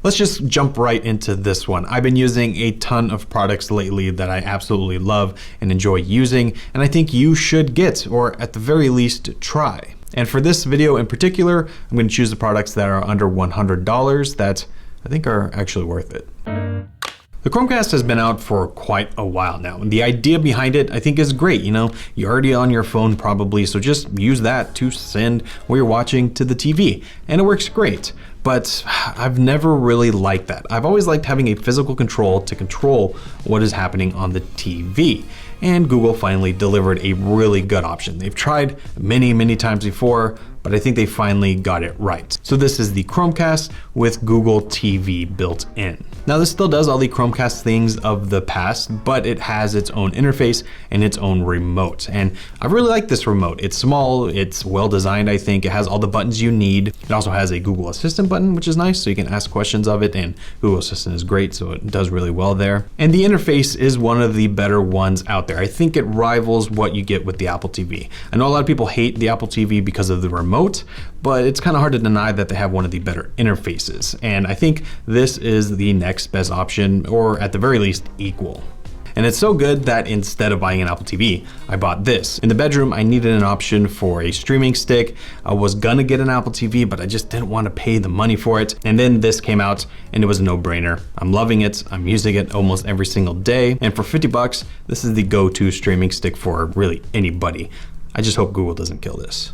Let's just jump right into this one. I've been using a ton of products lately that I absolutely love and enjoy using, and I think you should get, or at the very least, try. And for this video in particular, I'm going to choose the products that are under $100 that I think are actually worth it. The Chromecast has been out for quite a while now, and the idea behind it I think is great. You know, you're already on your phone probably, so just use that to send what you're watching to the TV, and it works great. But I've never really liked that. I've always liked having a physical control to control what is happening on the TV. And Google finally delivered a really good option. They've tried many times before, but I think they finally got it right. So this is the Chromecast with Google TV built in. Now this still does all the Chromecast things of the past, but it has its own interface and its own remote. And I really like this remote. It's small, it's well designed, I think. It has all the buttons you need. It also has a Google Assistant button, which is nice, so you can ask questions of it, and Google Assistant is great, so it does really well there. And the interface is one of the better ones out there. I think it rivals what you get with the Apple TV. I know a lot of people hate the Apple TV because of the remote, but it's kind of hard to deny that they have one of the better interfaces. And I think this is the next best option, or at the very least equal. And it's so good that instead of buying an Apple TV, I bought this. In the bedroom, I needed an option for a streaming stick. I was gonna get an Apple TV, but I just didn't want to pay the money for it. And then this came out and it was a no-brainer. I'm loving it. I'm using it almost every single day. And for 50 bucks, this is the go-to streaming stick for really anybody. I just hope Google doesn't kill this.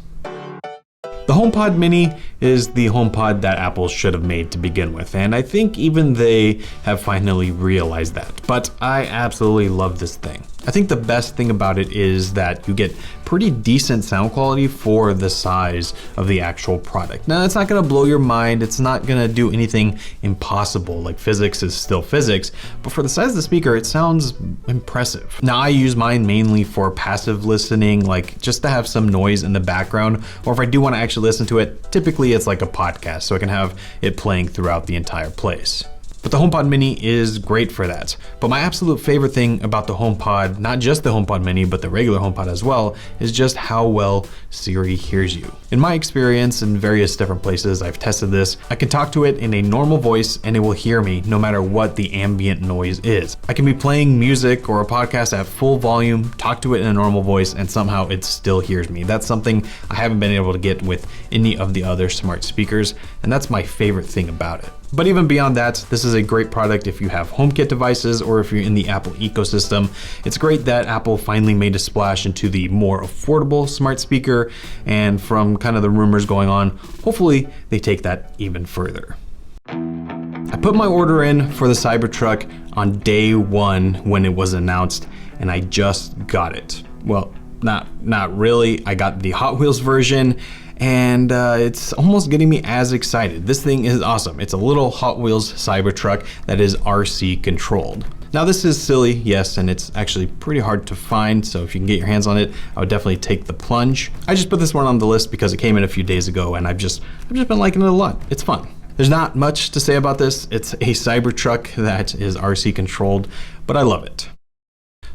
The HomePod Mini is the HomePod that Apple should have made to begin with, and I think even they have finally realized that. But I absolutely love this thing. I think the best thing about it is that you get pretty decent sound quality for the size of the actual product. Now, it's not gonna blow your mind. It's not gonna do anything impossible, like physics is still physics, but for the size of the speaker, it sounds impressive. Now, I use mine mainly for passive listening, like just to have some noise in the background, or if I do wanna actually listen to it, typically it's like a podcast, so I can have it playing throughout the entire place. But the HomePod Mini is great for that. But my absolute favorite thing about the HomePod, not just the HomePod Mini, but the regular HomePod as well, is just how well Siri hears you. In my experience in various different places, I've tested this. I can talk to it in a normal voice and it will hear me no matter what the ambient noise is. I can be playing music or a podcast at full volume, talk to it in a normal voice, and somehow it still hears me. That's something I haven't been able to get with any of the other smart speakers, and that's my favorite thing about it. But even beyond that, this is a great product if you have HomeKit devices or if you're in the Apple ecosystem. It's great that Apple finally made a splash into the more affordable smart speaker, and from kind of the rumors going on, hopefully they take that even further. I put my order in for the Cybertruck on day one when it was announced, and I just got it. Well, not really. I got the Hot Wheels version, and it's almost getting me as excited. This thing is awesome. It's a little Hot Wheels Cybertruck that is RC controlled. Now this is silly, yes, and it's actually pretty hard to find, so if you can get your hands on it, I would definitely take the plunge. I just put this one on the list because it came in a few days ago, and I've just been liking it a lot. It's fun. There's not much to say about this. It's a Cybertruck that is RC controlled, but I love it.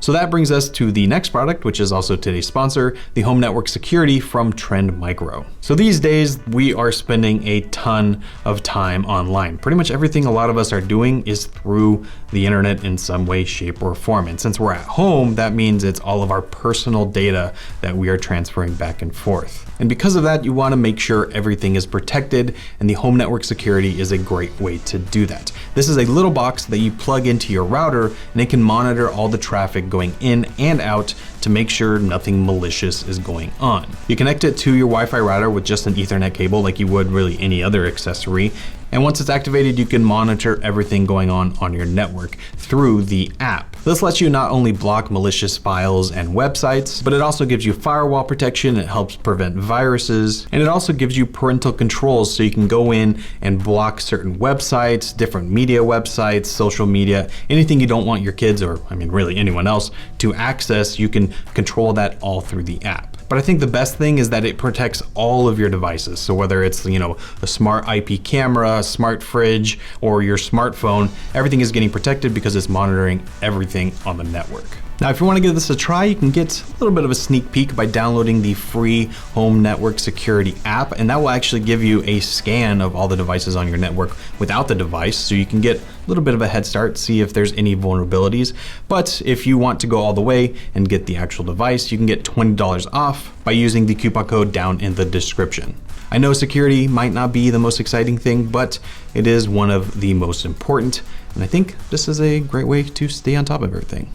So that brings us to the next product, which is also today's sponsor, the Home Network Security from Trend Micro. So these days, we are spending a ton of time online. Pretty much everything a lot of us are doing is through the internet in some way, shape, or form. And since we're at home, that means it's all of our personal data that we are transferring back and forth. And because of that, you want to make sure everything is protected, and the Home Network Security is a great way to do that. This is a little box that you plug into your router, and it can monitor all the traffic going in and out to make sure nothing malicious is going on. You connect it to your Wi-Fi router with just an Ethernet cable like you would really any other accessory. And once it's activated, you can monitor everything going on your network through the app. This lets you not only block malicious files and websites, but it also gives you firewall protection, it helps prevent viruses, and it also gives you parental controls so you can go in and block certain websites, different media websites, social media, anything you don't want your kids, or I mean really anyone else, to access. You can control that all through the app. But I think the best thing is that it protects all of your devices. So whether it's, a smart IP camera, a smart fridge, or your smartphone, everything is getting protected because it's monitoring everything on the network. Now, if you want to give this a try, you can get a little bit of a sneak peek by downloading the free Home Network Security app, and that will actually give you a scan of all the devices on your network without the device, so you can get a little bit of a head start, see if there's any vulnerabilities. But if you want to go all the way and get the actual device, you can get $20 off by using the coupon code down in the description. I know security might not be the most exciting thing, but it is one of the most important, and I think this is a great way to stay on top of everything.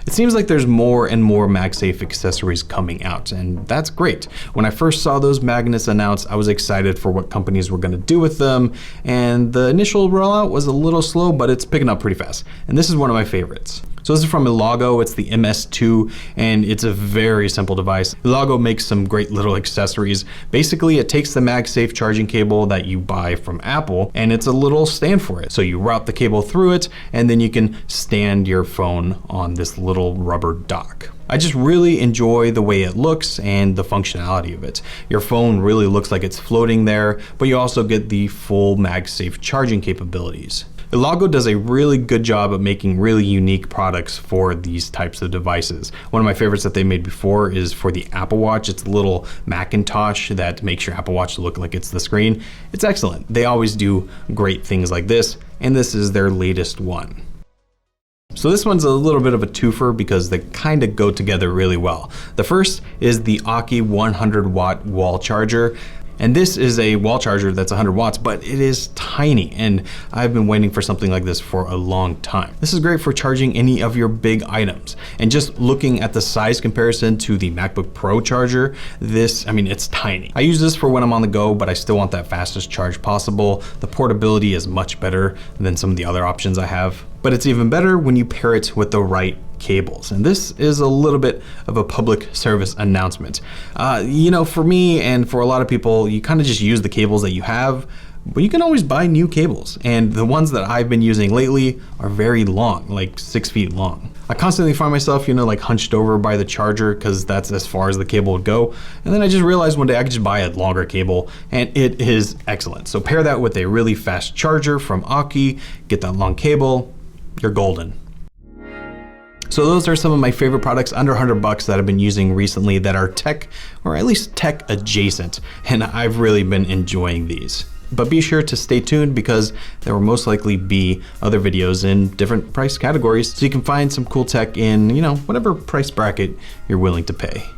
It seems like there's more and more MagSafe accessories coming out, and that's great. When I first saw those magnets announced, I was excited for what companies were going to do with them, and the initial rollout was a little slow, but it's picking up pretty fast. And this is one of my favorites. So this is from Ilago, it's the MS2, and it's a very simple device. Ilago makes some great little accessories. Basically, it takes the MagSafe charging cable that you buy from Apple, and it's a little stand for it. So you route the cable through it, and then you can stand your phone on this little rubber dock. I just really enjoy the way it looks and the functionality of it. Your phone really looks like it's floating there, but you also get the full MagSafe charging capabilities. Ilago does a really good job of making really unique products for these types of devices. One of my favorites that they made before is for the Apple Watch. It's a little Macintosh that makes your Apple Watch look like it's the screen. It's excellent. They always do great things like this, and this is their latest one. So this one's a little bit of a twofer because they kind of go together really well. The first is the Anker 100-watt wall charger. And this is a wall charger that's 100 watts, but it is tiny, and I've been waiting for something like this for a long time. This is great for charging any of your big items. And just looking at the size comparison to the MacBook Pro charger, it's tiny. I use this for when I'm on the go, but I still want that fastest charge possible. The portability is much better than some of the other options I have, but it's even better when you pair it with the right cables. And this is a little bit of a public service announcement. For me and for a lot of people, you kind of just use the cables that you have, but you can always buy new cables. And the ones that I've been using lately are very long, like 6 feet long. I constantly find myself, like hunched over by the charger because that's as far as the cable would go. And then I just realized one day I could just buy a longer cable, and it is excellent. So pair that with a really fast charger from Anker, get that long cable, you're golden. So those are some of my favorite products under $100 that I've been using recently that are tech, or at least tech adjacent, and I've really been enjoying these. But be sure to stay tuned because there will most likely be other videos in different price categories so you can find some cool tech in, whatever price bracket you're willing to pay.